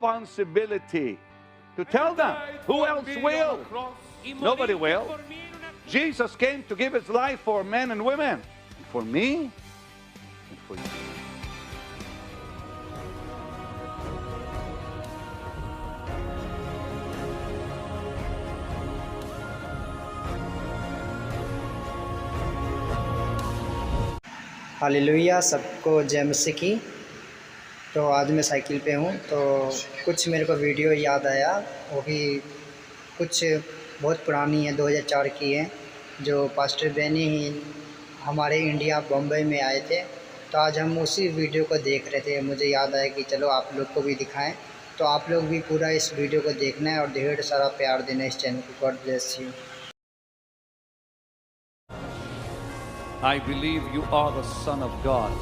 responsibility to tell them. Who else will? Nobody will. Jesus came to give his life for men and women, and for me and for you. Hallelujah, सबको जय मसीह की। तो आज मैं cycle पे हूँ, तो कुछ मेरे को वीडियो याद आया, वो भी कुछ बहुत पुरानी है, 2004 की है, जो पास्टर बेनी ही हमारे इंडिया बम्बई में आए थे। तो आज हम उसी वीडियो को देख रहे थे, मुझे याद आया कि चलो आप लोग को भी दिखाएं। तो आप लोग भी पूरा इस वीडियो को देखना है और ढेर सारा प्यार देना है इस चैनल को। God bless you. I believe you are the Son of God.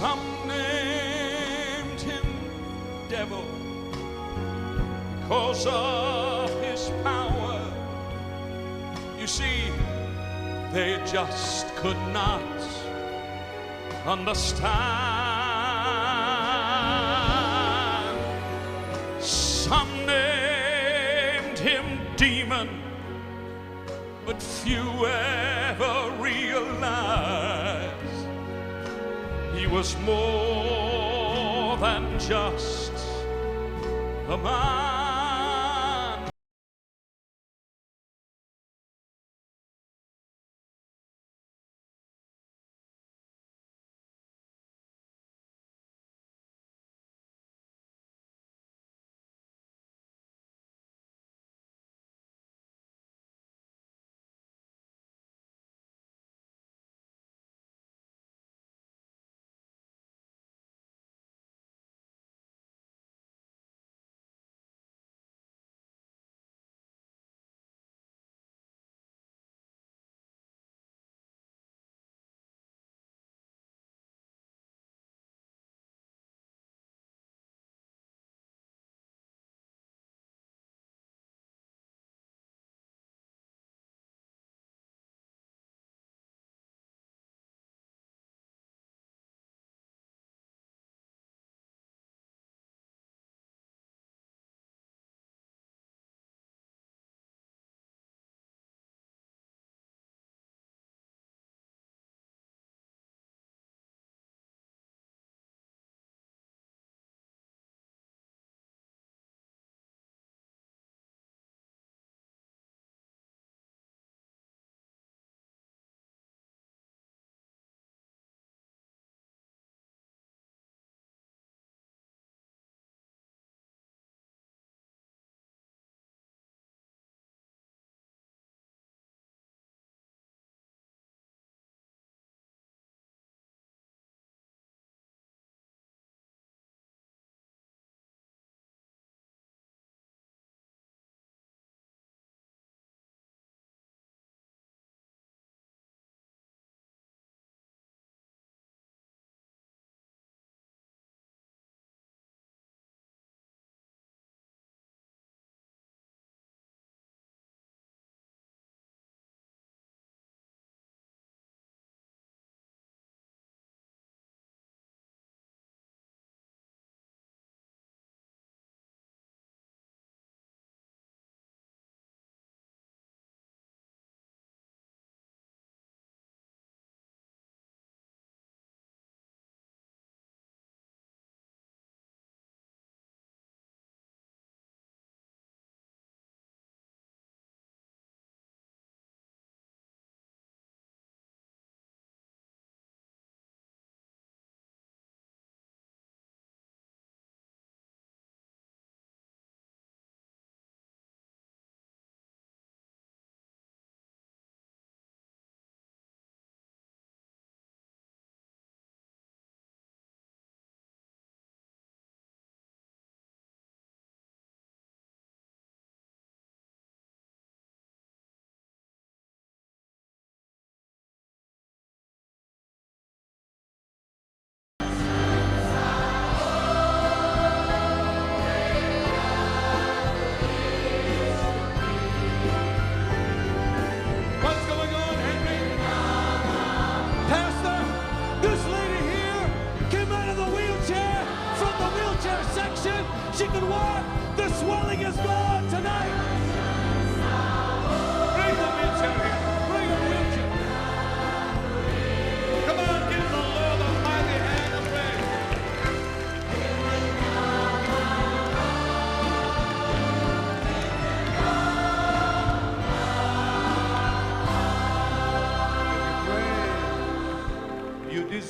Some named him devil because of his power. You see, they just could not understand. Some named him demon, but few ever realized he was more than just a man.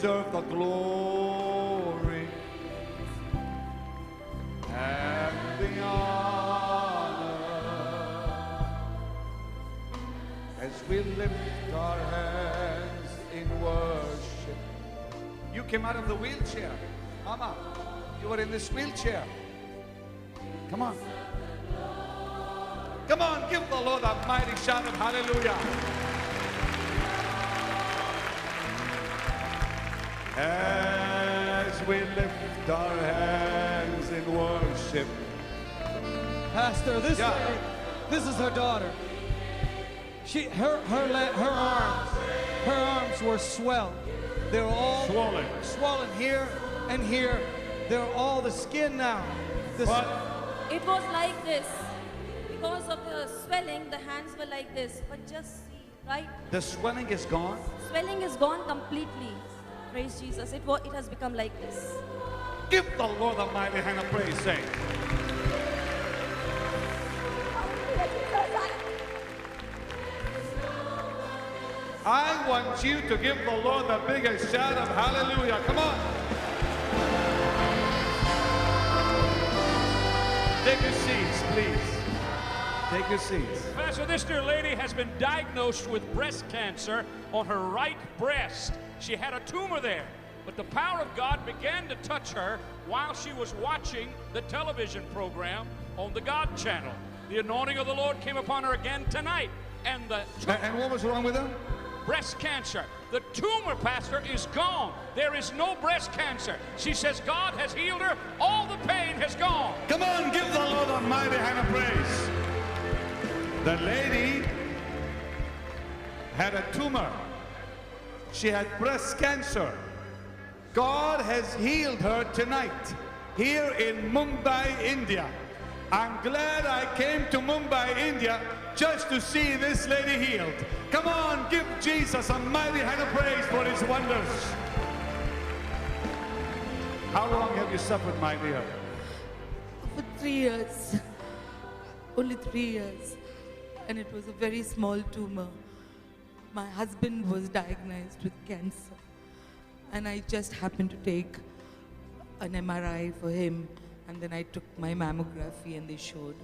deserve the glory and the honor as we lift our hands in worship. You came out of the wheelchair. Mama, you were in this wheelchair. Come on. Come on, give the Lord a mighty shout of hallelujah. As we lift our hands in worship. Pastor, this is her daughter. Her arms were swelled. They were all swollen here and here. They're all the skin now. It was like this. Because of the swelling, the hands were like this. But just see, right? The swelling is gone. Swelling is gone completely. Praise Jesus. It has become like this. Give the Lord a mighty hand of praise, saints. I want you to give the Lord the biggest shout of hallelujah. Come on. Take your seats, please. Take your seats. Pastor, this dear lady has been diagnosed with breast cancer on her right breast. She had a tumor there, but the power of God began to touch her while she was watching the television program on the God channel. The anointing of the Lord came upon her again tonight. And what was wrong with her? Breast cancer. The tumor, Pastor, is gone. There is no breast cancer. She says God has healed her. All the pain has gone. Come on, give the Lord a mighty hand of praise. The lady had a tumor. She had breast cancer. God has healed her tonight here in Mumbai, India. I'm glad I came to Mumbai, India just to see this lady healed. Come on, give Jesus a mighty hand of praise for his wonders. How long have you suffered, my dear? For 3 years. Only 3 years. And it was a very small tumor. My husband was diagnosed with cancer. And I just happened to take an MRI for him. And then I took my mammography and they showed.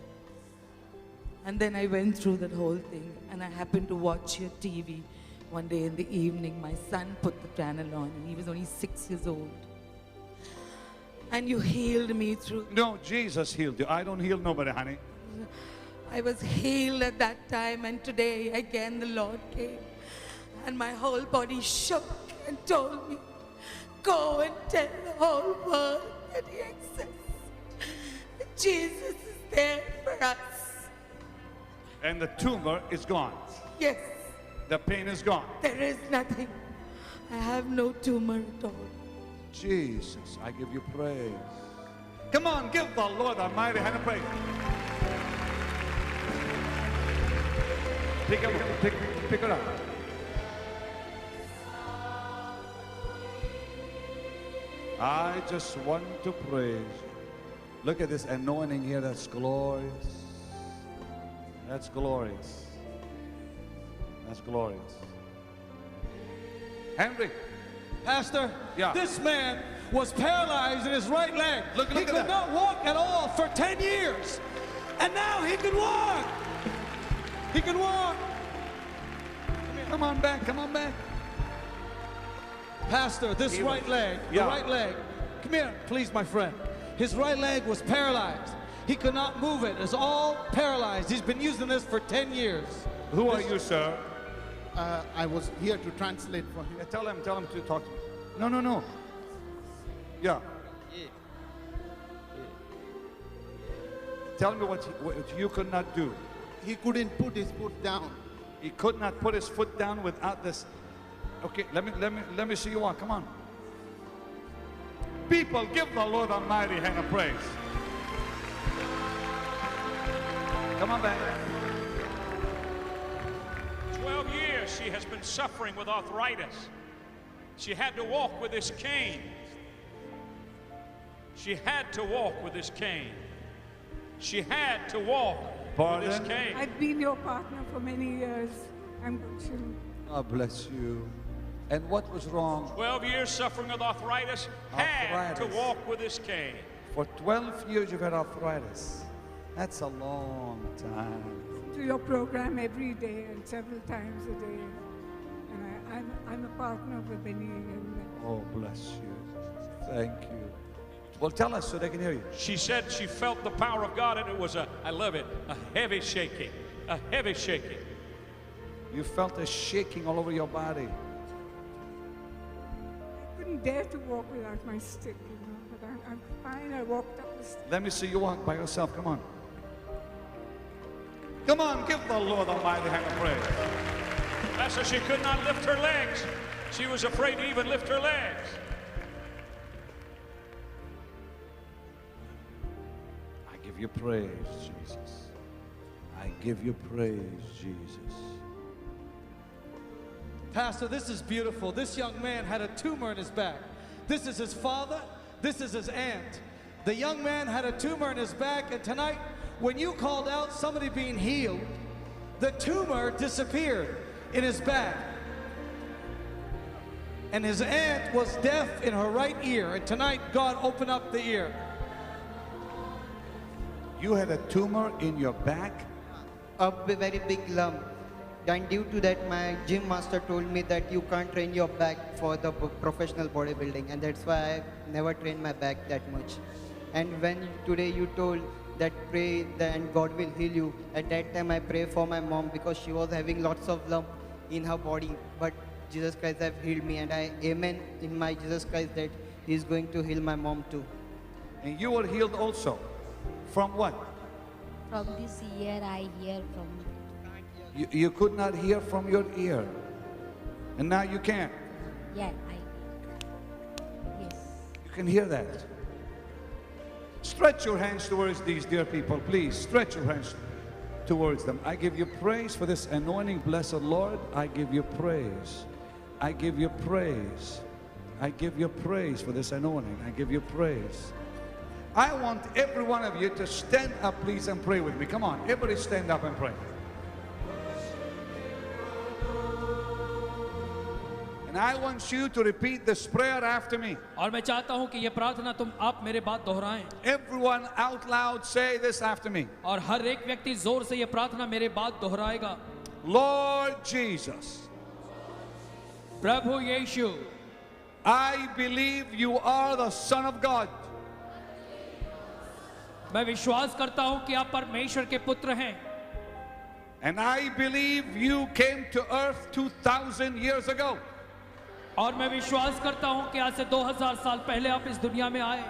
And then I went through that whole thing. And I happened to watch your TV one day in the evening. My son put the channel on and he was only 6 years old. And you healed me through. No, Jesus healed you. I don't heal nobody, honey. I was healed at that time, and today again the Lord came and my whole body shook and told me, go and tell the whole world that he exists. That Jesus is there for us. And the tumor is gone. Yes. The pain is gone. There is nothing. I have no tumor at all. Jesus, I give you praise. Come on, give the Lord a mighty hand of praise. Pick her up. I just want to praise you. Look at this anointing here. That's glorious. That's glorious. That's glorious. Henry. Pastor, Yeah. this man was paralyzed in his right leg. Look he at could that. not walk at all for 10 years. And now he can walk. He can walk. Come on back. Come on back. Pastor, this right leg, the right leg. Come here, please, my friend. His right leg was paralyzed. He could not move it. It's all paralyzed. He's been using this for 10 years. Who are you, sir? I was here to translate for him. Yeah, tell him to talk to me. No. Yeah. Tell me what you could not do. He couldn't put his foot down. He could not put his foot down without this. Okay, let me see you walk. Come on. People, give the Lord a mighty hand of praise. Come on back. 12 years she has been suffering with arthritis. She had to walk with this cane. She had to walk with this cane. She had to walk with this cane. I've been your partner for many years. I'm good. God bless you. And what was wrong? 12 years suffering with arthritis, had to Arthritis. walk with this cane. For 12 years you've had arthritis. That's a long time. To your program every day and several times a day. And I'm a partner with Benny. And Oh, bless you. Thank you. Well, tell us so they can hear you. She said she felt the power of God, and it was I love it, a heavy shaking, a heavy shaking. You felt a shaking all over your body. I couldn't dare to walk without my stick, but I'm fine. I walked up the stairs. Let me see you walk by yourself. Come on. Come on, give the Lord a mighty hand of praise. That's why she could not lift her legs. She was afraid to even lift her legs. I give you praise, Jesus. I give you praise, Jesus. Pastor, this is beautiful. This young man had a tumor in his back. This is his father. This is his aunt. The young man had a tumor in his back, and tonight, when you called out somebody being healed, the tumor disappeared in his back. And his aunt was deaf in her right ear, and tonight God opened up the ear. You had a tumor in your back? A very big lump. And due to that, my gym master told me that you can't train your back for the professional bodybuilding, and that's why I never trained my back that much. And when today you told that pray and God will heal you, at that time I pray for my mom because she was having lots of lump in her body, but Jesus Christ have healed me, and I amen in my Jesus Christ that He is going to heal my mom too. And you were healed also. From what? From this year I hear from You could not hear from your ear. And now you can. yes. You can hear that. Stretch your hands towards these dear people, please. Stretch your hands towards them. I give you praise for this anointing, blessed Lord. I give you praise. I give you praise. I give you praise for this anointing. I give you praise. I want every one of you to stand up, please, and pray with me. Come on, everybody stand up and pray. And I want you to repeat this prayer after me. और मैं चाहता हूं कि ये प्रार्थना आप मेरे बात दोहराएं. Everyone out loud say this after me. और हर एक व्यक्ति जोर से ये प्रार्थना मेरे बात दोहराएगा. Lord Jesus, Prabhu Yeshu, I believe you are the Son of God. मैं विश्वास करता हूं कि आप परमेश्वर के पुत्र हैं. And I believe you came to earth 2,000 years ago. और मैं विश्वास करता हूं कि आज से 2000 साल पहले आप इस दुनिया में आए.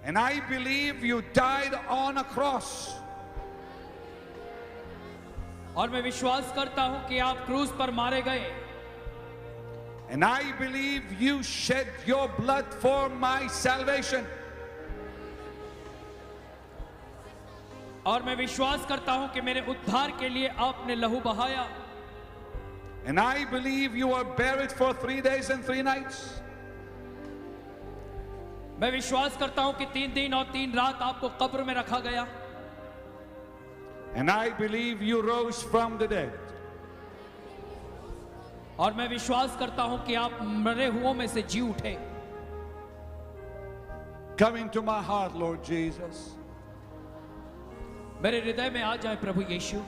And I believe you died on a cross. और मैं विश्वास करता हूं कि आप क्रूस पर मारे गए. And I believe you shed your blood for my salvation. और मैं विश्वास करता हूं कि मेरे उद्धार के लिए आपने लहू बहाया. And I believe you were buried for 3 days and 3 nights. मैं विश्वास करता हूं कि 3 दिन और 3 रात आपको कब्र में रखा गया. And I believe you rose from the dead. और मैं विश्वास करता हूं कि आप मरे हुओं में से जी उठे. Come into my heart, Lord Jesus. मेरे हृदय में आ जाए प्रभु यीशु.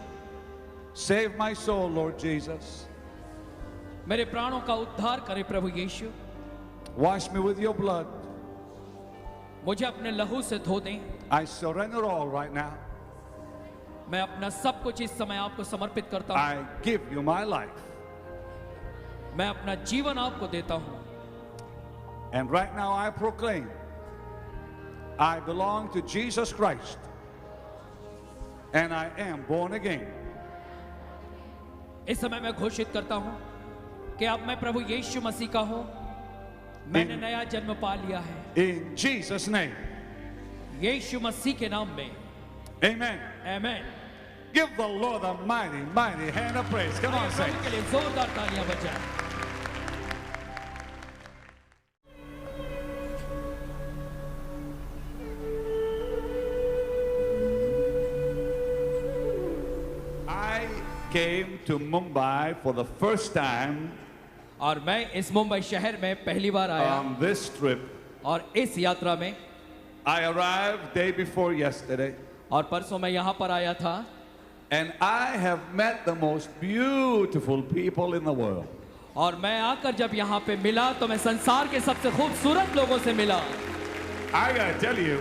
Save my soul, Lord Jesus. मेरे प्राणों का उद्धार करे प्रभु यीशु. Wash me with your blood. मुझे अपने लहू से धो दें. I surrender all right now. मैं अपना सब कुछ इस समय आपको समर्पित करता हूं. I give you my life. मैं अपना जीवन आपको देता हूं. And right now I proclaim, I belong to Jesus Christ. And I am born again. इस समय मैं घोषित करता हूं कि अब मैं प्रभु यीशु मसीह का हूं. मैंने नया जन्म पा लिया है. In Jesus' name. यीशु मसीह के नाम में. Amen. Amen. Give the Lord a mighty, mighty hand of praise. Come on, say. के लिए जोरदार तालियां बजाएं. I came to Mumbai for the first time और मैं इस मुंबई शहर में पहली बार आया on this trip. और इस यात्रा में I arrived day before yesterday, और परसों मैं यहाँ पर आया था and I have met the most beautiful people in the world. और मैं आकर जब यहाँ पे मिला तो मैं संसार के सबसे खूबसूरत लोगों से मिला I gotta tell you,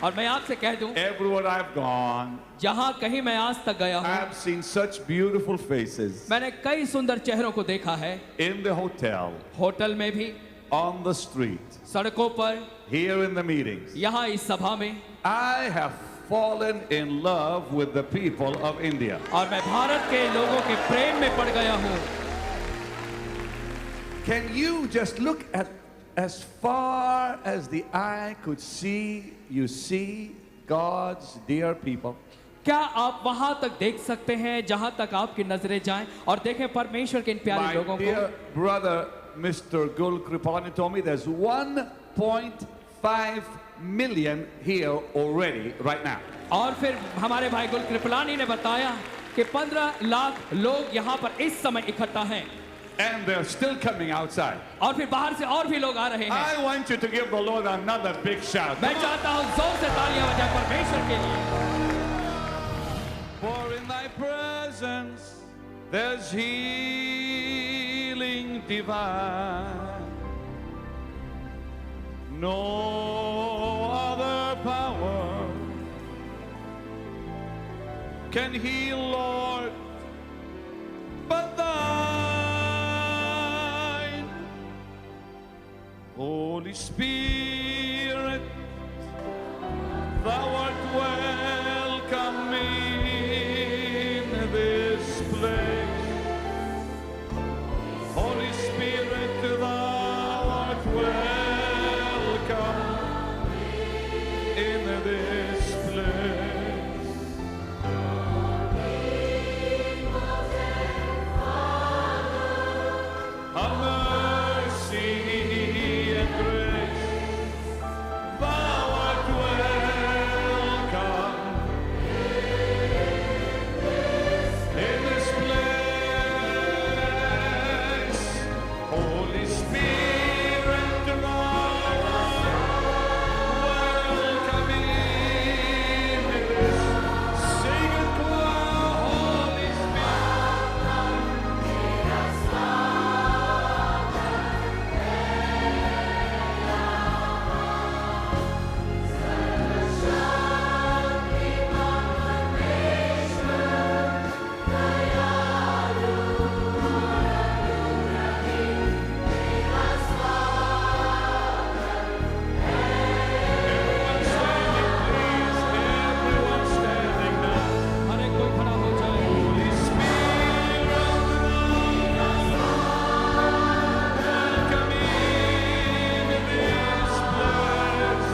और मैं आपसे कह दूं everywhere I've gone, जहाँ कहीं मैं आज तक गया हूँ I've seen such beautiful faces मैंने कई सुंदर चेहरों को देखा है in the hotel, होटल में भी on the street, सड़कों पर here in the meetings. यहाँ इस सभा में I have fallen in love with the people of India. और मैं भारत के लोगों के प्रेम में पड़ गया हूँ Can you just look at as far as the eye could see, you see God's dear people? क्या आप वहां तक देख सकते हैं जहां तक आपकी नजरें जाएं और देखें परमेश्वर के इन प्यारे My लोगों dear को brother, Mr. Gul Kripalani told me there's 1.5 million here already right now. और फिर हमारे भाई गुल कृपलानी ने बताया कि 15 लाख लोग यहाँ पर इस समय इकट्ठा हैं And they're still coming outside. और फिर बाहर से और भी लोग आ रहे हैं I want you to give the Lord another big shout. मैं चाहता हूँ जोर से तालियां बजाएं परमेश्वर के लिए For in thy presence there's healing divine. No other power can heal, Lord, but thine. Holy Spirit, thou art welcome in this place. Holy Spirit, thou art welcome in this place. Have mercy and grace, thou art welcome in this place. Holy Spirit, thou art welcome in this. Sing it loud, Holy everyone standing now. हर एक कोई खड़ा हो जाए Holy Spirit, welcome in this place.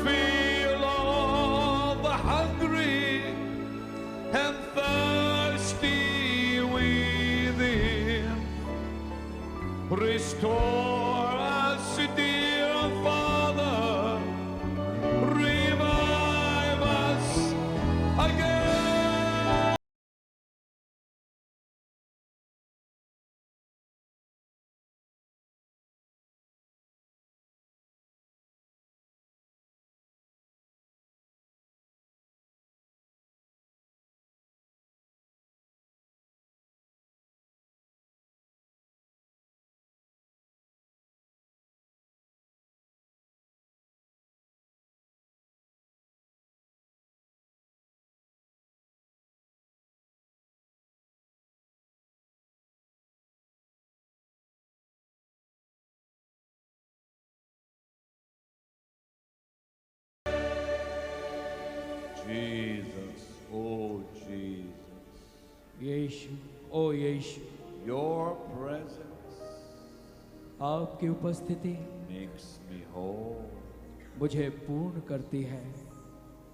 Fill all the hungry and thirsty within. Restore us, dear Father. Revive us again. Jesus, oh Jesus, Yeshu O Yeshu Your presence आपकी उपस्थिति makes me whole. मुझे पूर्ण करती है।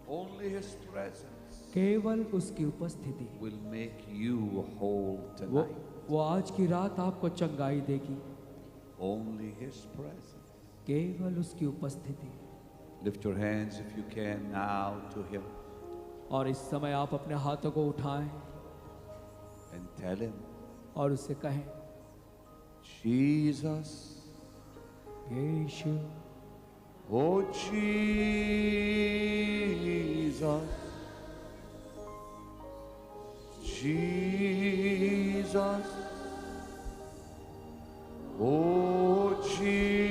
Only His presence केवल उसकी उपस्थिति will make you whole tonight. वो आज की रात आपको चंगाई देगी। Only His presence. केवल उसकी उपस्थिति। Lift your hands if you can now to Him और इस समय आप अपने हाथों को उठाएं and tell Him, और उससे कहें, Jesus, Yeshu, oh Jesus, Jesus, oh Jesus,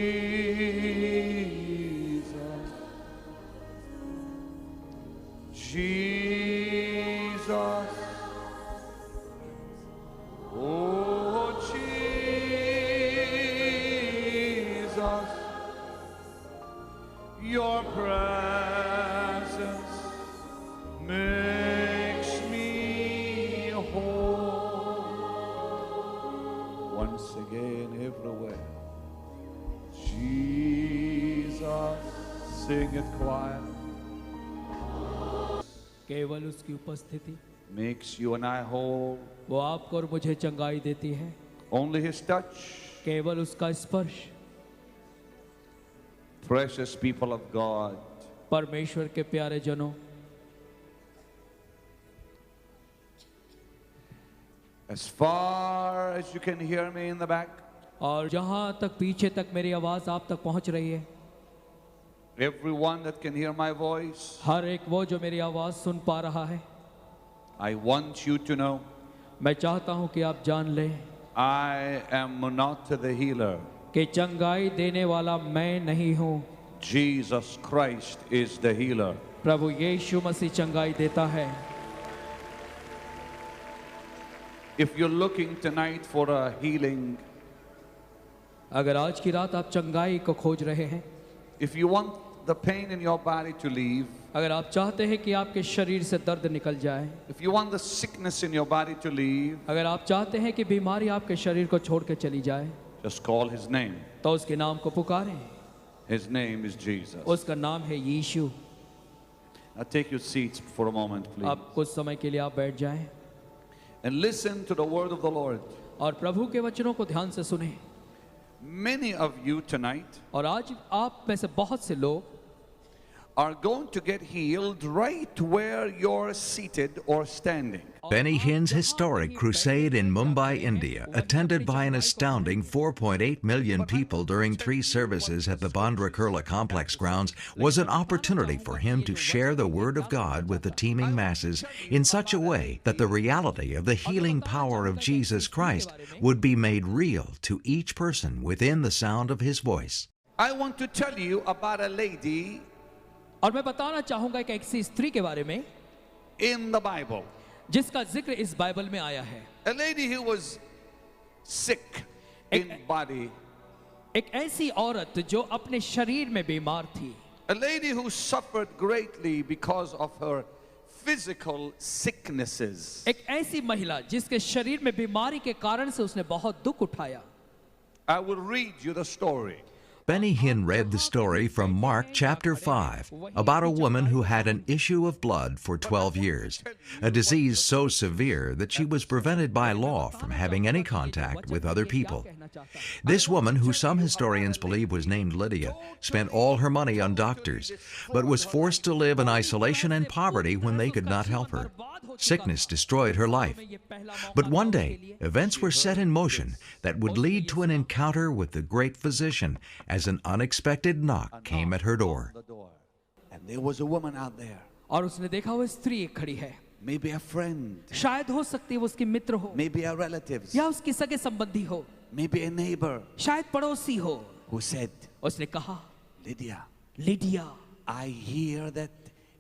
Jesus, oh Jesus, your presence makes me whole. Once again, everywhere. Jesus, sing it quiet. केवल उसकी उपस्थिति Makes you and I whole. वो आपको और मुझे चंगाई देती है। Only His touch. केवल उसका स्पर्श। Precious people of God, परमेश्वर के प्यारे जनों, as far as you can hear me in the back, और जहां तक पीछे तक मेरी आवाज आप तक पहुंच रही है, everyone that can hear my voice, हर एक वो जो मेरी आवाज सुन पा रहा है, I want you to know, मैं चाहता हूं कि आप जान लें I am not the healer. कि चंगाई देने वाला मैं नहीं हूं, Jesus Christ is the healer. प्रभु यीशु मसीह चंगाई देता है। If you're looking tonight for a healing, अगर आज की रात आप चंगाई को खोज रहे हैं, if you want the pain in your body to leave, अगर आप चाहते हैं कि आपके शरीर से दर्द निकल जाए, if you want the sickness in your body to leave, अगर आप चाहते हैं कि बीमारी आपके शरीर को छोड़ के चली जाए, just call His name. तो उसके नाम को पुकारें। His name is Jesus. उसका नाम है यीशु। Now take your seats for a moment, please. अब कुछ समय के लिए आप बैठ जाएं And listen to the word of the Lord. और प्रभु के वचनों को ध्यान से सुनें। Many of you tonight और आज आप में से बहुत से लोग are going to get healed right where you're seated or standing. Benny Hinn's historic crusade in Mumbai, India, attended by an astounding 4.8 million people during 3 services at the Bandra Kurla complex grounds, was an opportunity for him to share the Word of God with the teeming masses in such a way that the reality of the healing power of Jesus Christ would be made real to each person within the sound of his voice. I want to tell you about a lady और मैं बताना चाहूंगा एक ऐसी स्त्री के बारे में in the Bible. जिसका जिक्र इस बाइबल में आया है। A lady who was sick in body. एक ऐसी औरत जो अपने शरीर में बीमार थी। A lady who suffered greatly because of her physical sicknesses. एक ऐसी महिला जिसके शरीर में बीमारी के कारण से उसने बहुत दुख उठाया। I will read you the story. Benny Hinn read the story from Mark chapter 5 about a woman who had an issue of blood for 12 years, a disease so severe that she was prevented by law from having any contact with other people. This woman, who some historians believe was named Lydia, spent all her money on doctors, but was forced to live in isolation and poverty when they could not help her. Sickness destroyed her life. But one day, events were set in motion that would lead to an encounter with the great physician as an unexpected knock came at her door. And there was a woman out there. और उसने देखा वो स्त्री एक खड़ी है। Maybe a friend. शायद हो सकती है वो उसकी मित्र हो। Maybe a relative. या उसकी सगे संबंधी हो। Maybe a neighbor. शायद पड़ोसी हो। Who said, उसने कहा, Lydia, I hear that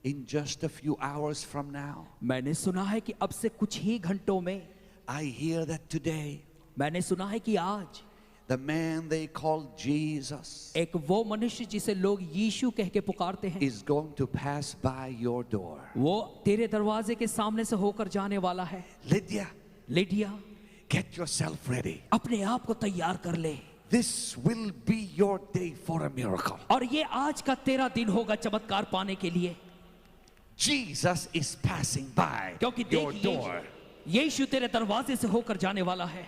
in just a few hours from now, मैंने सुना है कि अब से कुछ ही घंटों में, I hear that today, मैंने सुना है कि आज, the man they call Jesus, एक वो मनुष्य जिसे लोग यीशु कह के पुकारते हैं, is going to pass by your door. वो तेरे दरवाजे के सामने से होकर जाने वाला है। Lydia, Get yourself ready. अपने आप को तैयार कर ले। This will be your day for a miracle. और ये आज का तेरा दिन होगा चमत्कार पाने के लिए। Jesus is passing by क्योंकि your देख door. यीशु तेरे दरवाजे से होकर जाने वाला है।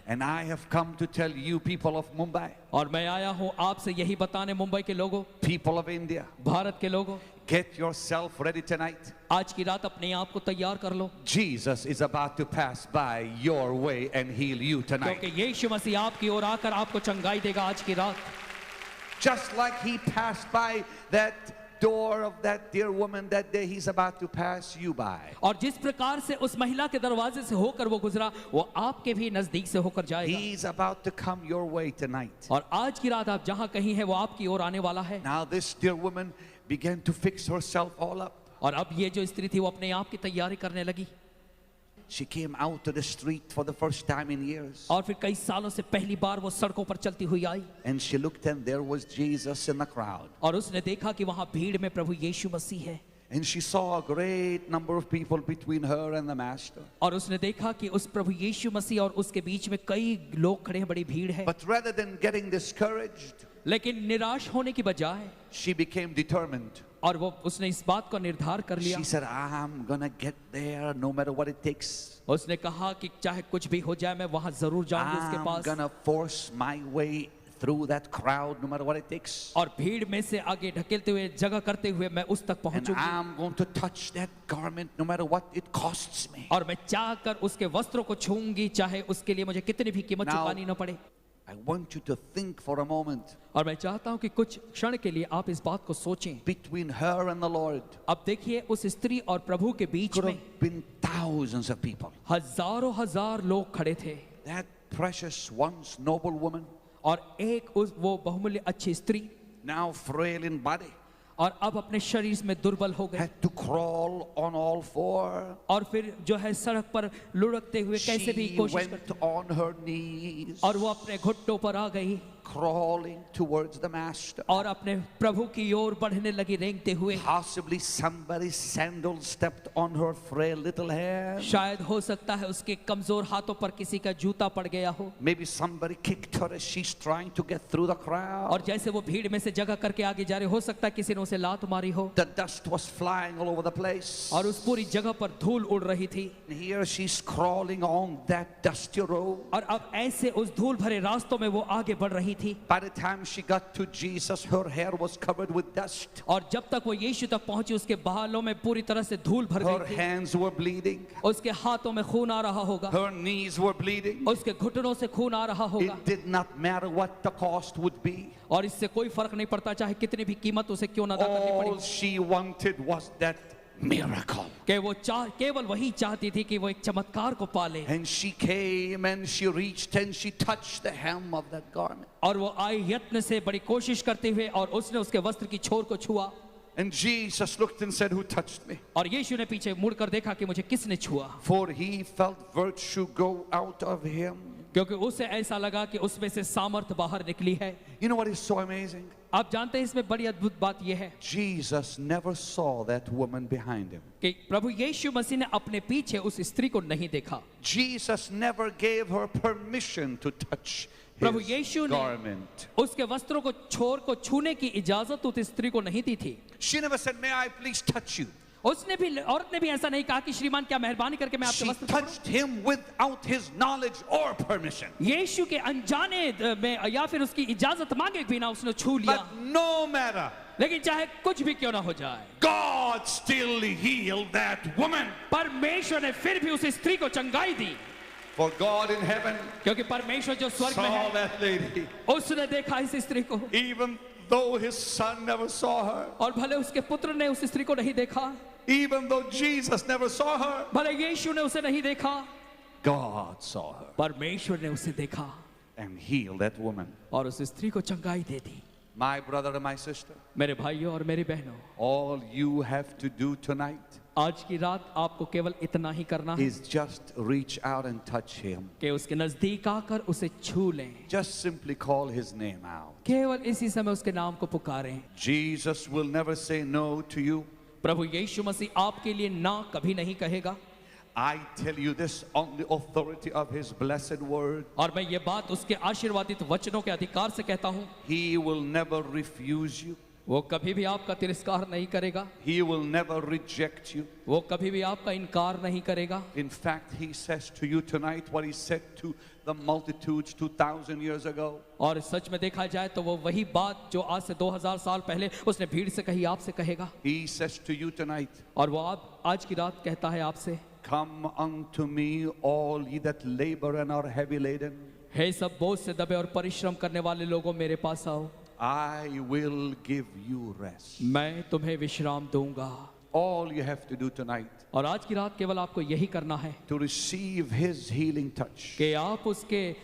And I have come to tell you, people of Mumbai, और मैं आया हूँ आपसे यही बताने, मुंबई के लोगों, people of India, भारत के लोगों, get yourself ready tonight. आज की रात अपने आप को तैयार कर लो, Jesus is about to pass by your way and heal you tonight. क्योंकि यीशु मसीह आपकी ओर आकर आपको चंगाई देगा आज की रात। Just like he passed by that door of that dear woman that day, he's about to pass you by. और जिस प्रकार से उस महिला के दरवाजे से होकर वो गुजरा, वो आपके भी नजदीक से होकर जाएगा। He's about to come your way tonight. और आज की रात आप जहां कहीं हैं वो आपकी ओर आने वाला है। Now this dear woman began to fix herself all up. और अब ये जो स्त्री थी वो अपने आप की तैयारी करने लगी। She came out to the street for the first time in years. और फिर कई सालों से पहली बार वो सड़कों पर चलती हुई आई। And she looked and there was Jesus in the crowd. और उसने देखा कि वहां भीड़ में प्रभु यीशु मसीह है। And she saw a great number of people between her and the master. और उसने देखा कि उस प्रभु यीशु मसीह और उसके बीच में कई लोग खड़े हैं, बड़ी भीड़ है। But rather than getting discouraged, लेकिन निराश होने की बजाय she became determined. और वो उसने इस बात को निर्धार कर लिया। She said, I'm gonna get there no matter what it takes. उसने कहा कि चाहे कुछ भी हो जाए मैं वहां जरूर जाऊंगी उसके I'm pass. gonna force my way through that crowd no matter what it takes. और भीड़ में से आगे ढकेलते हुए जगह करते हुए मैं उस तक And पहुंचूंगी। I'm going to touch that garment no matter what it costs me. और मैं चाहकर उसके वस्त्रों को छूंगी, चाहे उसके लिए मुझे कितनी भी कीमत Now- चुकानी न पड़े। I want you to think for a moment. और मैं चाहता हूं कि कुछ क्षण के लिए आप इस बात को सोचें। Between her and the Lord, अब देखिए उस स्त्री और प्रभु के बीच could में have been thousands of people. हजारों हजार लोग खड़े थे। That precious once noble woman, और एक उस वो बहुमूल्य अच्छी स्त्री now frail in body, और अब अपने शरीर में दुर्बल हो गए। had to crawl on all four. और फिर जो है सड़क पर लुढ़कते हुए कैसे भी She कोशिश went करती, on her knees, और वो अपने घुटनों पर आ गई crawling towards the master. और अपने प्रभु की ओर बढ़ने लगी रेंगते हुए। Possibly somebody's sandal stepped on her frail little hand. शायद हो सकता है उसके कमजोर हाथों पर किसी का जूता पड़ गया हो। Maybe somebody kicked her as she's trying to get through the crowd. और जैसे वो भीड़ में से जगह करके आगे जा रहे, हो सकता है किसी ने उसे लात मारी हो। The dust was flying all over the place. और उस पूरी जगह पर धूल उड़ रही थी। Here she's crawling on that dusty road. और अब ऐसे उस धूल भरे रास्तों में वो आगे बढ़ रही थी। By the time she got to Jesus, her hair was covered with dust. और जब तक वो यीशु तक पहुंची उसके बालों में पूरी तरह से धूल भर Her गई थी। hands were bleeding. उसके हाथों में खून आ रहा होगा, Her knees were bleeding. उसके घुटनों से खून आ रहा होगा। It did not matter what the cost would be. और इससे कोई फर्क नहीं पड़ता चाहे कितनी भी कीमत उसे क्यों न अदा करनी All पड़ी। she wanted was that miracle. कि वो केवल वही चाहती थी कि वो एक चमत्कार को पाले। And she came and she reached and she touched the hem of that garment. और वो आई यत्न से बड़ी कोशिश करते हुए और उसने उसके वस्त्र की छोर को छुआ। And Jesus looked and said, who touched me? और यीशु ने पीछे मुड़कर देखा कि मुझे किसने छुआ, For he felt virtue go out of him. क्योंकि उसे ऐसा लगा कि उसमें से सामर्थ बाहर निकली है। You know what is so amazing? आप जानते हैं इसमें बड़ी अद्भुत बात यह है Jesus never saw that woman behind him. कि प्रभु यीशु मसीह ने अपने पीछे उस स्त्री को नहीं देखा। Jesus never gave her permission to touch Prabhu his यीशु ने garment. उसके वस्त्रों को छोर को छूने की इजाजत उस स्त्री को नहीं दी थी। She never said, may I please touch you? उसने भी, औरत ने भी ऐसा नहीं कहा कि श्रीमान क्या मेहरबानी करके मैं आपके She वस्त्र touched him without his knowledge or permission. यीशु के अनजाने में या फिर उसकी इजाजत मांगे बिना उसने छू लिया। But no matter, लेकिन चाहे कुछ भी क्यों ना हो जाए, God still healed that woman. परमेश्वर ने फिर भी उस स्त्री को चंगाई दी। For God in heaven क्योंकि परमेश्वर जो स्वर्ग में saw है, that lady. उसने देखा इस स्त्री को। Even though his son never saw her. और भले उसके पुत्र ने उस स्त्री को नहीं देखा, Even though Jesus never saw her. भले यीशु ने उसे नहीं देखा, God saw her परमेश्वर ने उसे देखा and healed that woman. और उस स्त्री को चंगाई दे दी। My brother and my sister, मेरे भाइयों और मेरी बहनों, all you have to do tonight आज की रात आपको केवल इतना ही करना है is just reach out and touch him. कि उसके नजदीक आकर उसे छू लें। Just simply call his name out. केवल इसी समय उसके नाम को पुकारें। Jesus will never say no to you. प्रभु यीशु मसीह आपके लिए ना कभी नहीं कहेगा। I tell you this on the authority of His blessed word. और मैं ये बात उसके आशीर्वादित वचनों के अधिकार से कहता हूँ, He will never refuse you. वो कभी भी आपका तिरस्कार नहीं करेगा, He will never reject you. वो कभी भी आपका इनकार नहीं करेगा। In fact, He says to you tonight what He said to the multitudes 2,000 years ago. और सच में देखा जाए तो वो वही बात जो आज से 2000 साल पहले उसने भीड़ से कही आपसे कहेगा। He says to you tonight, और वो आप आज की रात कहता है आपसे, Come unto me, all ye that labor and are heavy laden. हे सब बोझ से दबे और परिश्रम करने वाले लोगों, मेरे पास आओ, I will give you rest. मैं तुम्हें विश्राम दूंगा। All you have to do tonight और आज की रात केवल आपको यही करना है to receive His healing touch. कि आप उसके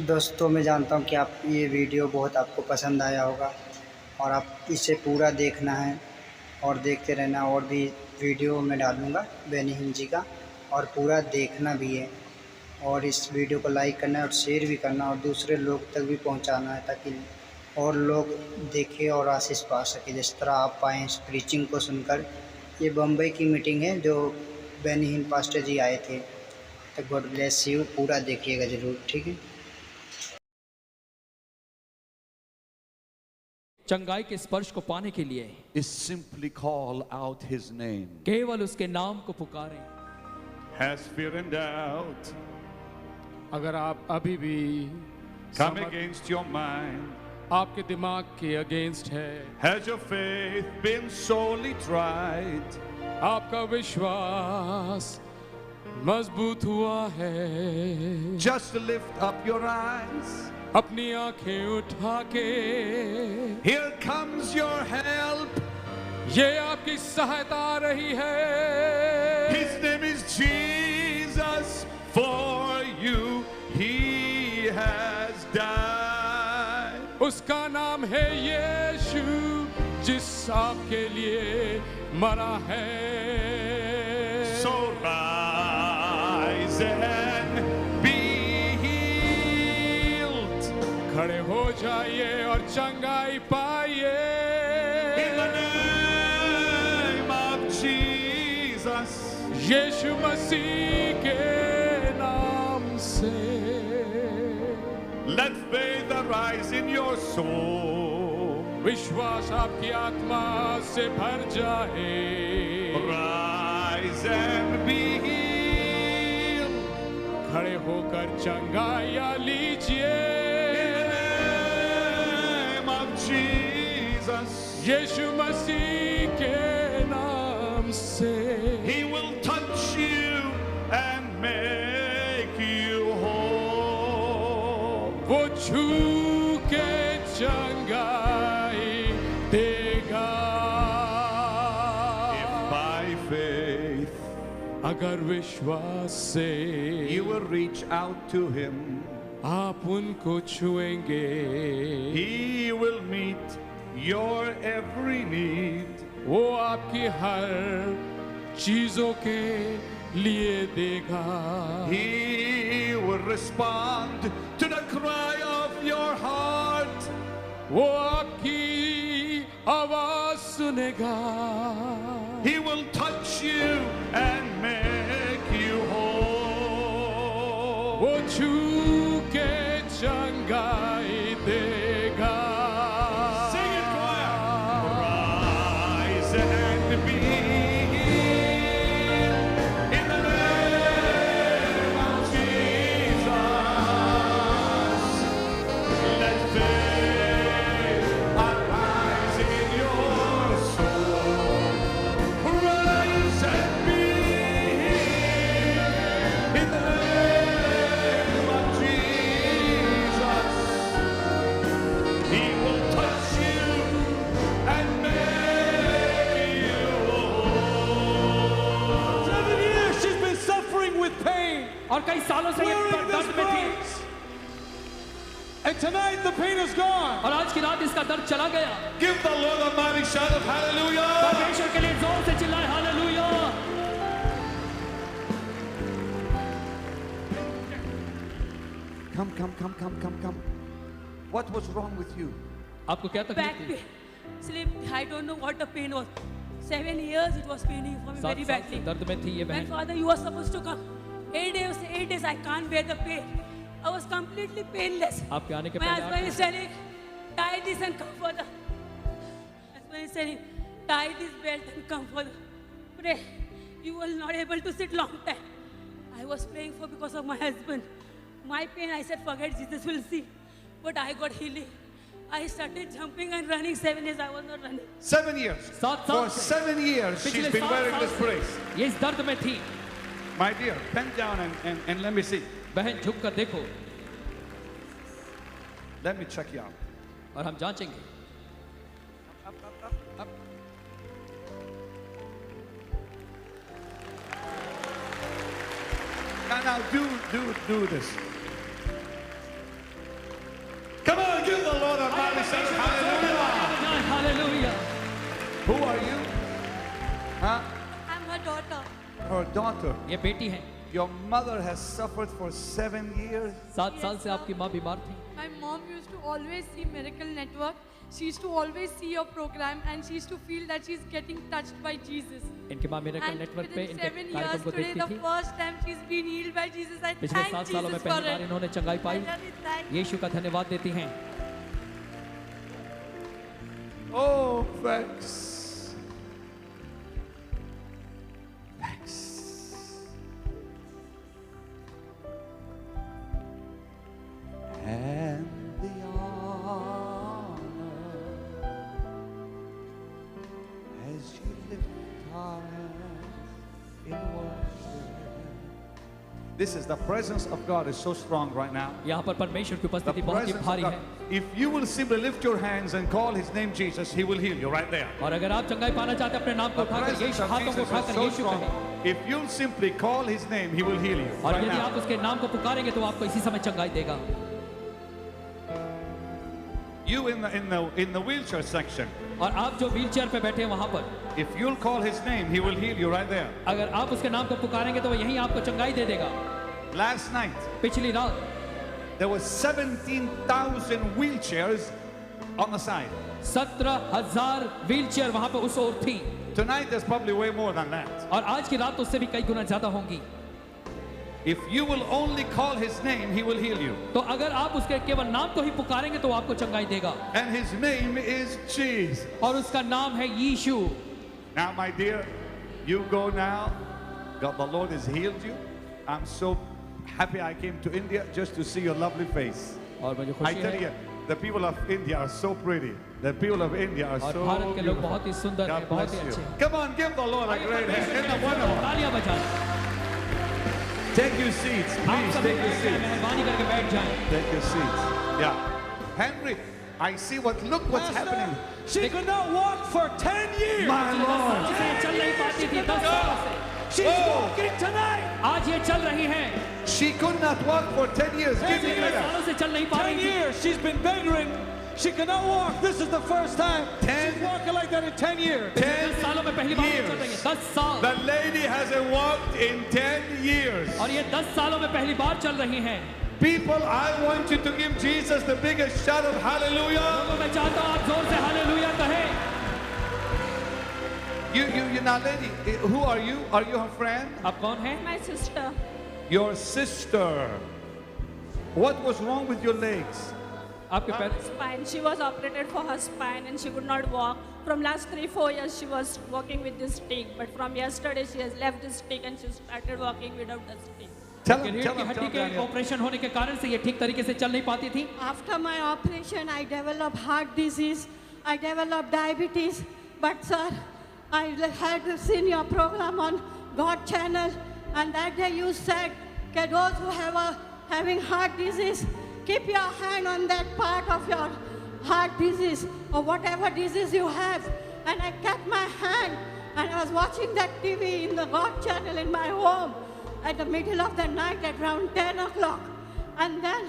दोस्तों, मैं जानता हूँ कि आप ये वीडियो बहुत आपको पसंद आया होगा और आप इसे पूरा देखना है और देखते रहना। और भी वीडियो मैं डालूँगा बेनी हिन जी का, और पूरा देखना भी है। और इस वीडियो को लाइक करना है और शेयर भी करना और दूसरे लोग तक भी पहुँचाना है, ताकि और लोग देखें और आशीष पा सके जिस तरह आप पाएँ इस प्रीचिंग को सुनकर। ये बम्बई की मीटिंग है जो बेनी हिन पास्टर जी आए थे। तो गॉड ब्लेस यू, पूरा देखिएगा ज़रूर, ठीक है। चंगाई के स्पर्श को पाने के लिए Is simply call out His name. केवल उसके नाम को पुकारें। Has fear and doubt अगर आप अभी भी come against your mind? आपके दिमाग के अगेंस्ट है, Has your faith been sorely tried? आपका विश्वास मजबूत हुआ है, Just lift up your eyes. अपनी आंखें उठा के Here comes your help. ये आपकी सहायता आ रही है। His name is Jesus. For you He has died. उसका नाम है यीशु, जिस आपके लिए मरा है। So rise and be healed. खड़े हो जाइए और चंगाई पाइए। In the name of Jesus. यीशु मसीह के नाम से। Let faith arise in your soul. विश्वास आपकी आत्मा से भर जाए। Rise and be healed. खड़े होकर चंगाइयाँ लीजिए। In the name of Jesus. यीशु मसीह के नाम से। He will touch you and make you whole. वो छू के चंगाई देगा। If by faith अगर विश्वास से you will reach out to Him, आप उनको छुएंगे। He will meet your every need. वो आपकी हर चीजों के लिए देगा। He will respond to the cry of your heart. वो आपकी आवाज सुनेगा। He will touch you and make you whole. वो छू के चंगाई देगा। Sing it, choir. Rise and be healed in the name of Jesus. Let faith arise in your soul. Rise and be healed in the name of Jesus. He will touch you and make you whole. 7 years she's been suffering with pain. और कई सालों से ये Wearing this दर्द में थी। cross. And tonight the pain is gone. और आज की रात इसका दर्द चला गया। Give the Lord a mighty shout of hallelujah. परमेश्वर के लिए जोर से चिल्लाए hallelujah. Come. What was wrong with you? आपको क्या तकलीफ Back थी? pain. Sleep. I don't know what the pain was. 7 years it was paining for me 7 very साल से badly. दर्द में थी ये And बहन. Father, you were supposed to come. 8 days I can't bear the pain. I was completely painless. आपके आने के My पहले husband is telling, tie this and come further. Husband is telling, tie this belt and come further. Pray. You will not able to sit long time. I was praying for because of my husband. My pain, I said, forget, Jesus will see. But I got healing. I started jumping and running. 7 years I was not running. 7 years. For 7 years she's been wearing this brace. ये इस दर्द में थी. My dear, bend down and let me see. बहन झुक कर देखो. Let me check you out. और हम जांचेंगे. Up. Now do this. Come on, give the Lord a mighty shout. Hallelujah. Hallelujah. Who are you? Huh? I'm her daughter. Her daughter. ये बेटी है. Your mother has suffered for 7 years. 7 साल से आपकी माँ बीमार थी. My mom used to always see Miracle Network. She used to always see your program and she used to feel that she's getting touched by Jesus. इनकी माँ Miracle And Network पे within इनके 7 कार्यक्रम years को today, देखती the थी. first time she's been healed by Jesus. I पिछले thank 7 सालों में Jesus for पहली बार it. इन्होंने चंगाई पाई. I really thank यीशु का धन्यवाद देती हैं. Oh, thanks. And the honor as you lift our hands in worship. This is the presence of God is so strong right now. यहाँ पर परमेश्वर की The उपस्थिति बहुत ही presence of भारी God. है. If you will simply lift your hands and call His name Jesus, He will heal you right there. और अगर आप चंगाई पाना चाहते हैं अपने नाम को The उठाकर presence यीशु of हाथों को Jesus is उठाकर so यीशु strong. कहें. If you'll simply call His name, He will heal you और right यदि now. आप उसके नाम को पुकारेंगे तो आपको इसी समय चंगाई देगा. You in the wheelchair section. और आप जो व्हीलचेयर पे बैठे हैं वहाँ पर. If you'll call His name, He will heal you right there. अगर आप उसके नाम को पुकारेंगे तो वो यहीं आपको चंगाई दे देगा. Last night, पिछली रात there were 17,000 wheelchairs on the side. 17,000 wheelchair वहाँ पे उस ओर थी. Tonight there's probably way more than that. और आज की रात उससे भी कई गुना ज्यादा होंगी. If you will only call His name, He will heal you. तो अगर आप उसके केवल नाम को ही पुकारेंगे तो आपको चंगाई देगा. And His name is Jesus. और उसका नाम है यीशु. Now, my dear, you go now. God, the Lord has healed you. I'm so happy I came to India just to see your lovely face. और मुझे I खुशी tell है. you, the people of India are so pretty. The people of India are और so Bharat के लोग beautiful. बहुत ही सुंदर हैं, God बहुत bless ही you. अच्छे हैं. Come on, give the Lord a great hand. Isn't that wonderful? तालियां बजाएं. Take your seats, आप please. सब Take your seats. मेहरबानी करके बैठ जाएं. Take your seats. Yeah. Henry, I see look what's happening. She could not walk for 10 years. My Lord. चल नहीं पाती थी 10 सालों से. She's walking tonight. आज ये चल रही हैं. She could not walk for 10 years. Give me 10 that. सालों से चल नहीं पा 10 रही थी. years. She's been bedridden. She cannot walk. This is the first time. 10 She's walking like that in 10 years. 10 सालों में पहली बार चल रही है. 10 साल. The lady hasn't walked in 10 years. और ये 10 सालों में पहली बार चल रही हैं. People, I want you to give Jesus the biggest shout of hallelujah. लोगों मैं चाहता हूँ आप जोर से हालेलुया कहें. You now, lady, who are you? Are you her friend? आप कौन हैं? My sister. Your sister. What was wrong with your legs? आपके पैर. Spine. She was operated for her spine and she could not walk. From last 3-4 years she was walking with this stick. But from yesterday she has left this stick and she started walking without the stick. रीढ़ की हड्डी के operation होने के कारण से ये ठीक तरीके से चल नहीं पाती थी. After my operation, I developed heart disease. I developed diabetes. But sir, I had seen your program on God channel, and that day you said that those who have having heart disease, keep your hand on that part of your heart disease or whatever disease you have. And I kept my hand, and I was watching that TV in the God channel in my home at the middle of the night at around 10 o'clock. And then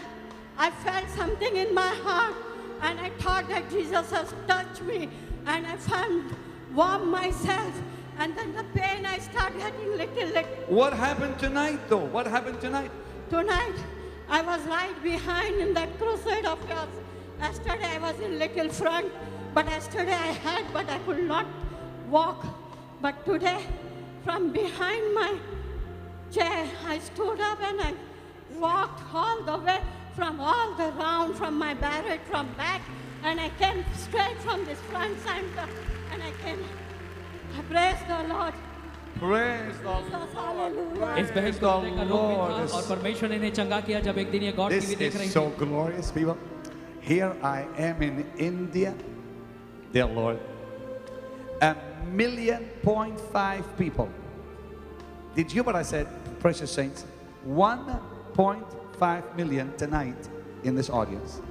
I felt something in my heart, and I thought that Jesus has touched me, and I found warm myself, and then the pain I started getting little. What happened tonight though? What happened tonight? Tonight, I was right behind in that crusade of yours. Yesterday I was in little front, but yesterday I had, but I could not walk. But today, from behind my chair, I stood up and I walked all the way from all the round, from my barrack, from back, and I came straight from this front center, and I came. I praise the Lord. Praise the Jesus, hallelujah. इस बहन को हृदय का रोग भी था और परमेश्वर ने इन्हें चंगा किया जब एक दिन ये गॉड टीवी This देख रही is थी. so glorious, people. Here I am in India, dear Lord. 1.5 million people. Did you hear what I said, precious saints? 1.5 million tonight in this audience.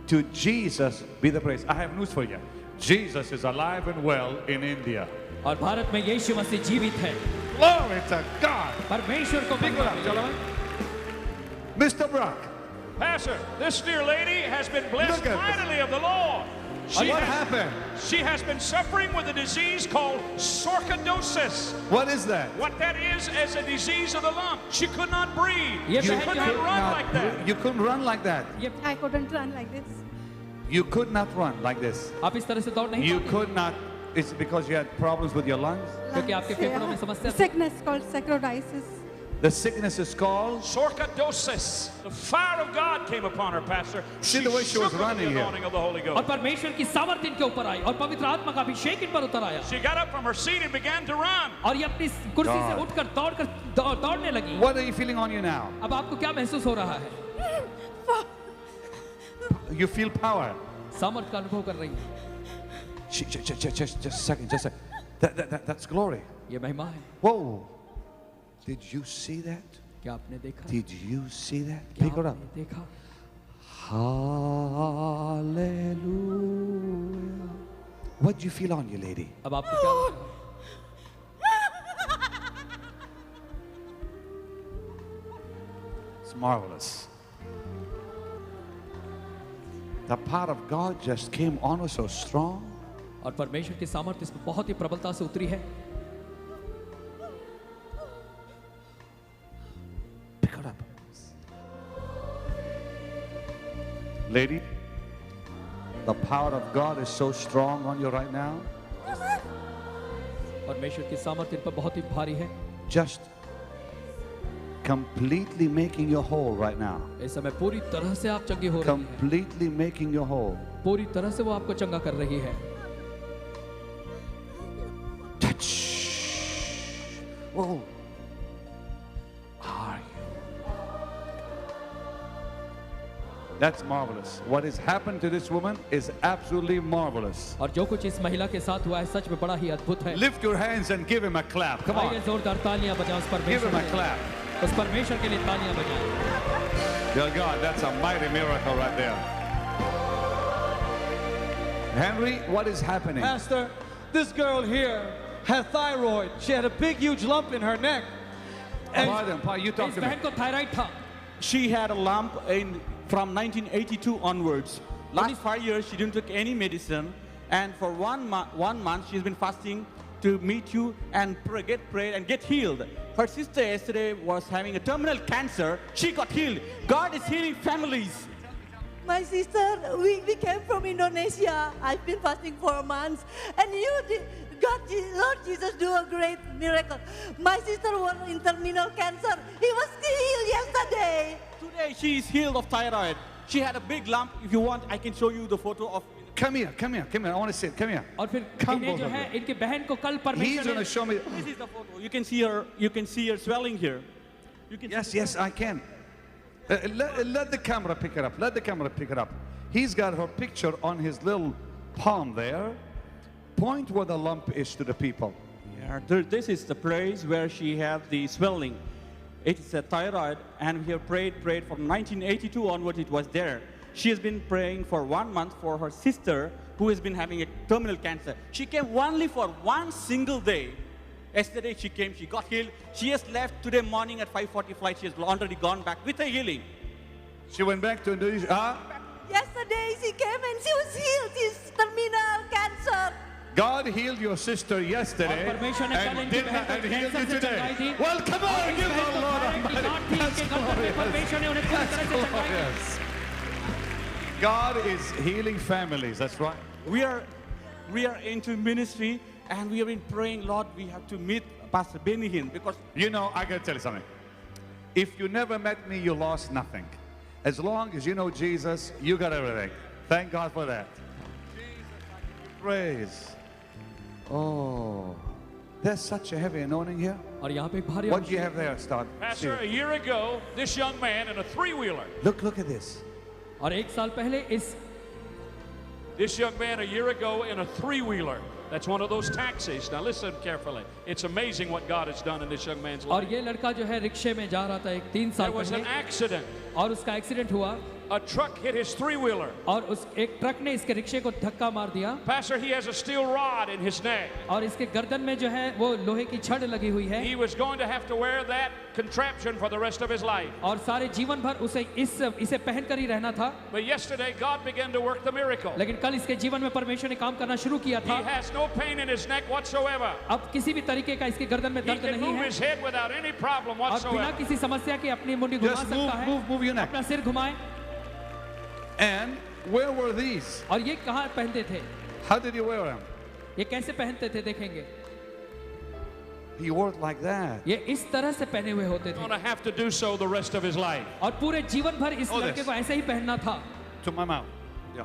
To Jesus be the praise. I have news for you. Jesus is alive and well in India. और भारत में यीशु मसीह जीवित है. Glory to God. परमेश्वर को महिमा. Mr. Brock. Pastor, this dear lady has been blessed Look at mightily of the Lord. What happened? She has been suffering with a disease called sarcoidosis. What is that? What that is a disease of the lung. She could not breathe. You She could not run like that. You couldn't run like that. I couldn't run like this. You could not run like this. आप इस तरह से दौड़ नहीं You पाते. could not. It's because you had problems with your lungs. क्योंकि आपके फेफड़ों में समस्या थी. Sickness called sarcoidosis. The sickness is called sarcoidosis. The fire of God came upon her, Pastor. See the way she was running here. Of the Holy Ghost. और परमेश्वर की सामर्थ इनके ऊपर आई और पवित्र आत्मा का अभिषेक इन पर उतर आया. She got up from her seat and began to run. और ये अपनी कुर्सी से उठकर दौड़ने लगी. What are you feeling on you now? अब आपको क्या महसूस हो रहा है? You feel power. सामर्थ का अनुभव कर रही है. Just a second. That's glory. ये महिमा है. Whoa. Did you see that? क्या आपने देखा? Did you see that? Pick it up. देखा. Hallelujah. What do you feel on you, lady? अब आपको क्या लग रहा है? It's marvelous. The power of God just came on us so strong. और परमेश्वर की सामर्थ इस पर बहुत ही प्रबलता से उतरी है. Pick it up. Lady, the power of God is so strong on you right now. परमेश्वर की सामर्थ इन पर बहुत ही भारी है. Just completely making you whole right now. इस समय पूरी तरह से आप चंगी हो रही हैं. Completely making you whole. पूरी तरह से वो आपको चंगा कर रही है. Touch. Whoa. Are you? That's marvelous. What has happened to this woman is absolutely marvelous. और जो कुछ इस महिला के साथ हुआ है सच में बड़ा ही अद्भुत है. Lift your hands and give him a clap. Come on. आइए जोरदार तालियां बजाओ उस परमेश्वर Give him a के लिए. clap. उस परमेश्वर के लिए तालियां बजाएं. Dear God, that's a mighty miracle right there. Henry, what is happening? Pastor, this girl here had thyroid. She had a big, huge lump in her neck. Pardon, you talk इस to me. बहन को thyroid था. She had a lump from 1982 onwards. Last 5 years, she didn't take any medicine. And for 1 month, she's been fasting to meet you and get prayed and get healed. Her sister yesterday was having a terminal cancer. She got healed. God is healing families. My sister, we came from Indonesia. I've been fasting for months. And Lord Jesus, do a great miracle. My sister was in terminal cancer. He was healed yesterday. Today, she is healed of thyroid. She had a big lump. If you want, I can show you the photo of. Come here. I want to see it. Come here. और फिर Come इन्हें जो both of है you. इनके बहन को कल He's परमेश्वर going to ने show me. This is the photo. You can see her. You can see her swelling here. You can Yes, I can. Let the camera pick it up. Let the camera pick it up. He's got her picture on his little palm there. Point where the lump is to the people. Yeah, this is the place where she had the swelling. It's a thyroid, and we have prayed from 1982 onwards. It was there. She has been praying for 1 month for her sister who has been having a terminal cancer. She came only for 1 single day. Yesterday she came, she got healed. She has left today morning at 5:40 flight. She has already gone back with a healing. She went back to Indonesia. Yesterday she came and she was healed. She's terminal cancer. God healed your sister yesterday और परमेश्वर ने कल and इनकी did बहन and को healed cancer you से चंगाई today. दी. Well, come और on, इस give बहन the को Lord थायराइड की गांठ थी, इनके गर्दन में परमेश्वर ने उन्हें पूरी तरह से चंगाई दी. God is healing families. That's right. We are into ministry And we have been praying, Lord, we have to meet Pastor Benny Hinn because You know, I got to tell you something. If you never met me, you lost nothing. As long as you know Jesus, you got everything. Thank God for that. Praise. Oh, there's such a heavy anointing here. और यहाँ पे एक भारी What do you have there, Start? Pastor, a year ago, this young man in a three-wheeler. Look at this. और एक साल पहले इस This young man a year ago in a three-wheeler. That's one of those taxis. Now listen carefully. It's amazing what God has done in this young man's और life. ये लड़का जो है रिक्शे में जा रहा था एक 3 साल There was an पहले accident. और उसका एक्सीडेंट हुआ A truck hit his three-wheeler. और उस एक ट्रक ने इसके रिक्शे को धक्का मार दिया Pastor, he has a steel rod in his neck. और इसके गर्दन में जो है वो लोहे की छड़ लगी हुई है He was going to have to wear that contraption for the rest of his life. और सारे जीवन भर उसे इसे पहनकर ही रहना था But yesterday, God began to work the miracle. लेकिन कल इसके जीवन में परमेश्वर ने काम करना शुरू किया He था has no pain in his neck whatsoever. अब किसी भी तरीके का इसके गर्दन में He दर्द can नहीं move है his head without any problem और बिना whatsoever. किसी समस्या के अपनी मुंडी घुमा Just सकता है move your neck. अपना सिर घुमाए And where were these? और ये कहाँ पहनते थे How did he wear them? ये कैसे पहनते थे देखेंगे He wore it like that. ये इस तरह से पहने हुए होते He's थे going to have to do so the rest of his life. और पूरे जीवन भर इस Oh, लड़के this. को ऐसे ही पहनना था To my mouth. Yeah.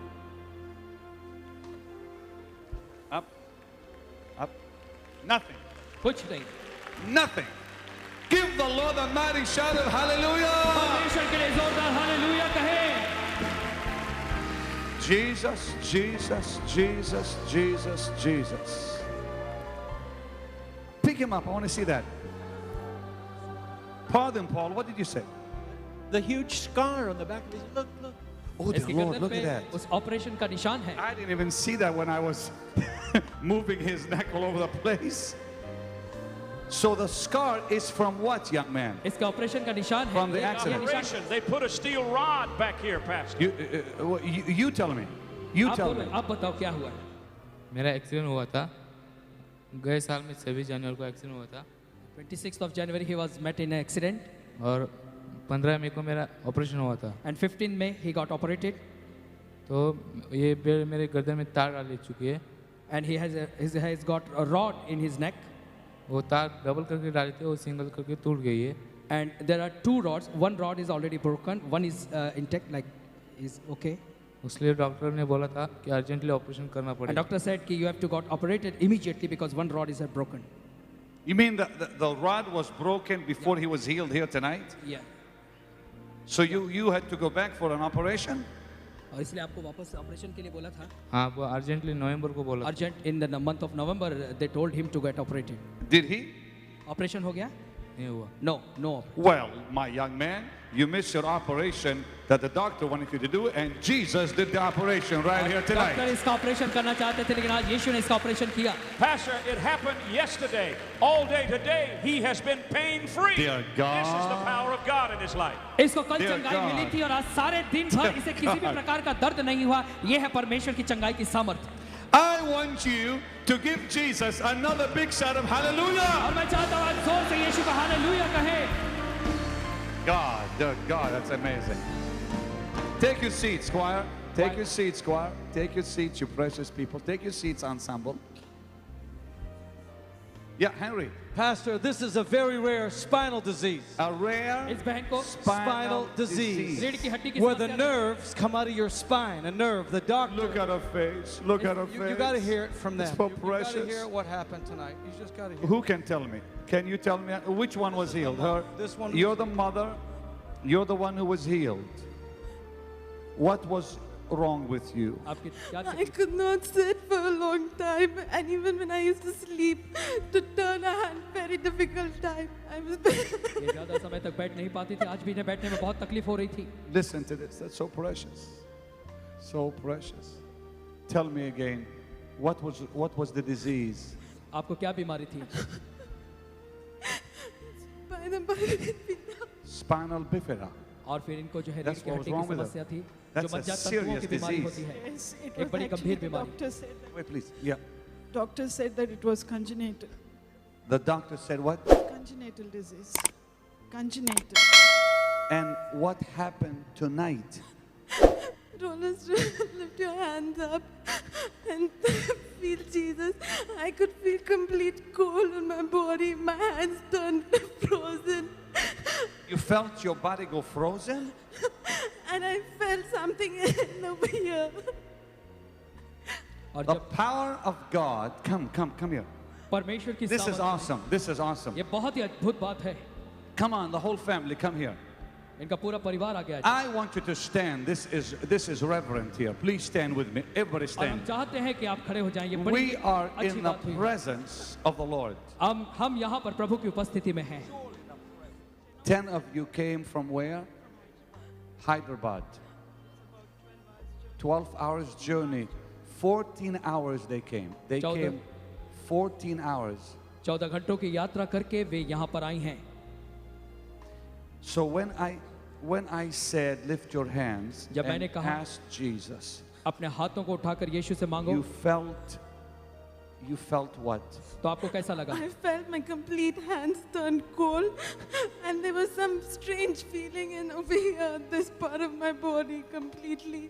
Up. Up. Nothing. कुछ नहीं Nothing. Give the Lord a mighty shout of hallelujah. परमेश्वर के लिए जोरदार हालेलुया कहे Jesus, Jesus, Jesus, Jesus, Jesus. Pick him up. I want to see that. Pardon, Paul. What did you say? The huge scar on the back of his. Look. Oh, इसके dear Lord, गर्दन look at पे that. उस operation का निशान है I didn't even see that when I was moving his neck all over the place. So the scar is from what, young man? इसका operation का निशान है From the ये accident. निशान- Operation. They put a steel rod back here, Pastor. You tell me. You आप tell बोलो, me. आप बताओ क्या हुआ मेरा एक्सीडेंट हुआ था गए साल में 26 जनवरी को एक्सीडेंट हुआ था 26th of January he was met in an accident और 15 मई को मेरा ऑपरेशन हुआ था and 15 May he got operated तो ये बेल मेरे गर्दन में तार डाल चुकी है and he has got a rod in his neck वो तार डबल करके डाली थी वो सिंगल करके टूट गई है and there are two rods one rod is already broken one is intact like is okay इसलिए डॉक्टर ने बोला था कि अर्जेंटली ऑपरेशन करना and पड़ेगा doctor said कि you have to got operated immediately because one rod is broken You mean the rod was broken before he was healed here tonight? yeah So you had to go back for an operation? और इसलिए आपको वापस operation के लिए बोला था हाँ वो अर्जेंटली नवंबर को बोला urgent in the month of November they told him to get operated Did he? Operation हो गया नहीं हुआ no Well, my young man, you missed your operation that the doctor wanted you to do, and Jesus did the operation right here doctor tonight. इसका operation करना चाहते थे लेकिन आज यीशु ने इसका ऑपरेशन किया Pastor, it happened yesterday. All day today, he has been pain-free. Dear God. This is the power of God in his life. इसको कल Dear चंगाई God. मिली थी और आज सारे दिन भर इसे किसी भी God. प्रकार का दर्द नहीं हुआ ये है परमेश्वर की चंगाई की सामर्थ I want you to give Jesus another big shout of hallelujah. और मैं चाहता हूँ आज जोर से यीशु का हालेलुया कहे God, dear God, that's amazing. Take your seats, choir. Take your seats, choir. Take your seats, you precious people. Take your seats, ensemble. Yeah, Henry. Pastor, this is a very rare spinal disease. A rare इस बहन को Spinal disease. रीढ़ की हड्डी की Where the समस्या थी। nerves come out of your spine. A nerve. The doctor. Look at her face. Look at her face. You got to hear it from them. It's so You got to precious. hear what happened tonight. You just got to hear. Who can tell me? Can you tell me which one was healed? Her. This one. You're the mother. You're the one who was healed. What was wrong with you? आपकी क्या I could not sit for a long time, and even when I used to sleep, to turn a hand, very difficult time. I was. ये ज्यादा समय तक बैठ नहीं पाती थी आज भी इन्हें बैठने में बहुत तकलीफ हो रही थी Listen to this. That's so precious. So precious. Tell me again. What was the disease? आपको क्या बीमारी थी Spinal bifida. और फिर इनको जो है रीढ़ That's की what was हड्डी wrong की with her. समस्या थी जो That's a मज्जा तंतुओं serious की बीमारी disease. होती है Yes, it एक was बड़ी actually गंभीर the बीमारी doctor said that. Wait, please. Yeah. Doctor said that it was congenital. The doctor said what? Congenital disease. Congenital. And what happened tonight? Rollers, lift your hands up. and feel Jesus. I could feel complete cold on my body. My hands turned frozen. You felt your body go frozen? And I felt something over here. The power of God. Come here. परमेश्वर की This is सामर्थ awesome. This is awesome. ये बहुत ही अद्भुत बात है Come on, the whole family, come here. इनका पूरा परिवार आ गया I want you to stand. This is reverent here. Please stand with me. Everybody और हम stand. चाहते हैं कि आप खड़े हो जाएं ये बड़ी We are अच्छी in the बात हुई presence of the Lord. हम यहाँ पर प्रभु की उपस्थिति में हैं 10 of you came from where? Hyderabad. 12 hours journey. 14 hours they came. They came 14 hours. 14 घंटों की यात्रा करके वे यहाँ पर आई हैं So when I said lift your hands जब मैंने and कहा ask Jesus, अपने हाथों को उठाकर यीशु से मांगो you felt what? तो आपको कैसा लगा I felt my complete hands turn cold, and there was some strange feeling in over here, this part of my body completely.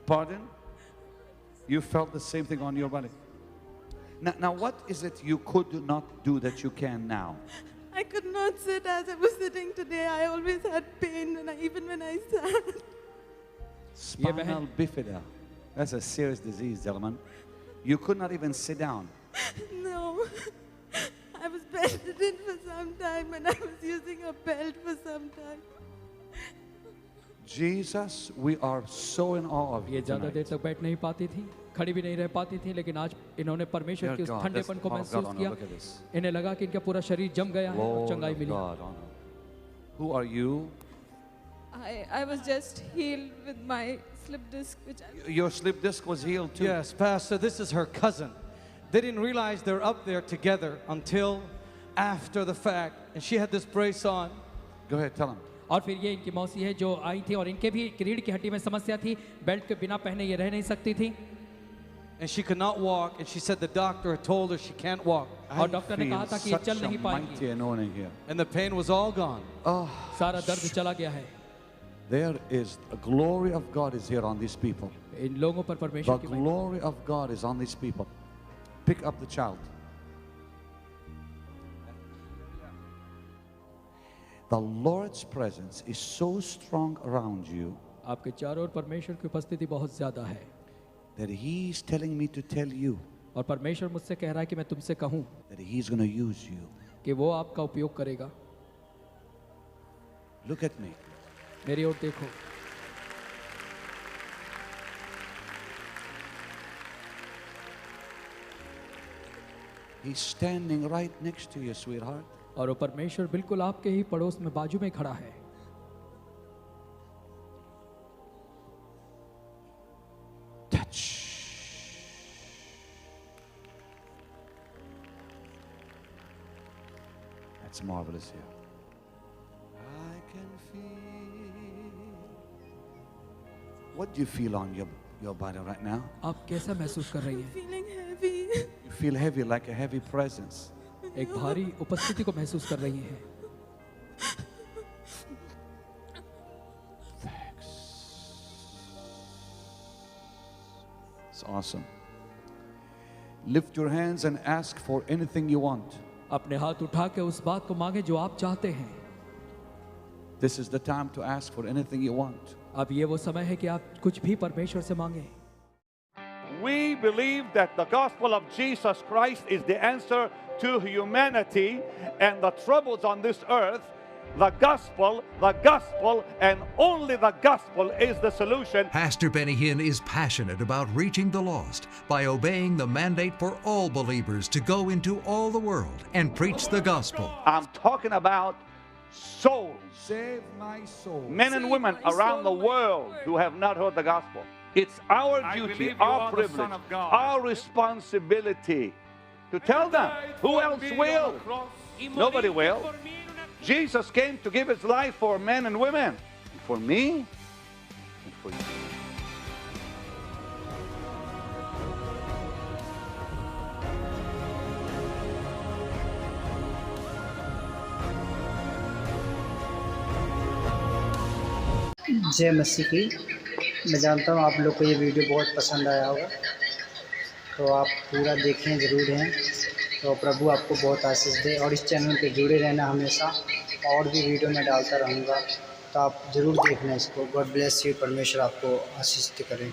Pardon? You felt the same thing on your body. Now what is it you could not do that you can now? I could not sit as I was sitting today. I always had pain, and even when I sat. Spinal bifida. That's a serious disease, gentlemen. You could not even sit down. No. I was bedridden for some time, and I was using a belt for some time. Jesus, we are so in awe of you ये ज़्यादा देर tonight. तक बैठ नहीं पाती थी खड़ी भी नहीं रह पाती थी लेकिन आज इन्होंने परमेश्वर के उस Dear God, ठंडेपन that's को the power of महसूस God on किया her. Look at this. इन्हें लगा कि इनका पूरा शरीर जम गया है और Lord चंगाई of milli God on her. Who are you? I was just healed with my slip disc, which Your slip disc was healed too. Yes, Pastor, this is her cousin. They didn't realize they're up there together until after the fact. And she had this brace on. Go ahead, tell him. और फिर ये इनकी मौसी है जो आई थी और इनके भी रीढ़ की हड्डी में समस्या थी बेल्ट के बिना पहने ये रह नहीं सकती थी And she could not walk, and she said the doctor had told her she can't walk. और डॉक्टर ने कहा था कि ये चल नहीं पाएंगी Here. And the pain was all gone. सारा दर्द चला गया है There is the glory of God is here on these people. इन लोगों पर The परमेश्वर की महिमा glory of God is on these people. Pick up the child. The Lord's presence is so strong around you आपके चारों ओर परमेश्वर की उपस्थिति बहुत ज्यादा है that He is telling me to tell you और परमेश्वर मुझसे कह रहा है कि मैं तुमसे कहूं that He is going to use you. कि वो आपका उपयोग करेगा Look at me. मेरी ओर देखो He's standing right next to you, sweetheart. और वो परमेश्वर बिल्कुल आपके ही पड़ोस में बाजू में खड़ा है That's marvelous here. I can feel. What do you feel on your body right now? आप कैसा महसूस कर रही हैं feeling heavy. You feel heavy, like a heavy presence. एक भारी उपस्थिति को महसूस कर रही हैं It's awesome. Lift your hands and ask for anything you want. अपने हाथ उठा के उस बात को मांगे जो आप चाहते हैं This is the time to ask for anything you want. अब ये वो समय है कि आप कुछ भी परमेश्वर से मांगे We believe that the gospel of Jesus Christ is the answer to humanity and the troubles on this earth. The gospel, and only the gospel is the solution. Pastor Benny Hinn is passionate about reaching the lost by obeying the mandate for all believers to go into all the world and preach the gospel. I'm talking about souls. Save my soul. Men and women around the world who have not heard the gospel. It's our duty, our privilege, our responsibility to tell them. Who else will? Nobody will. Jesus came to give his life for men and women, for me and for you. जय मसीह की मैं जानता हूँ आप लोग को ये video बहुत पसंद आया होगा, तो आप पूरा देखें ज़रूर हैं। तो प्रभु आपको बहुत आशीष दे, और इस चैनल पे जुड़े रहना हमेशा, और भी वीडियो मैं डालता रहूँगा, तो आप ज़रूर देखना इसको। गॉड ब्लेस यू, परमेश्वर आपको आशीष करें।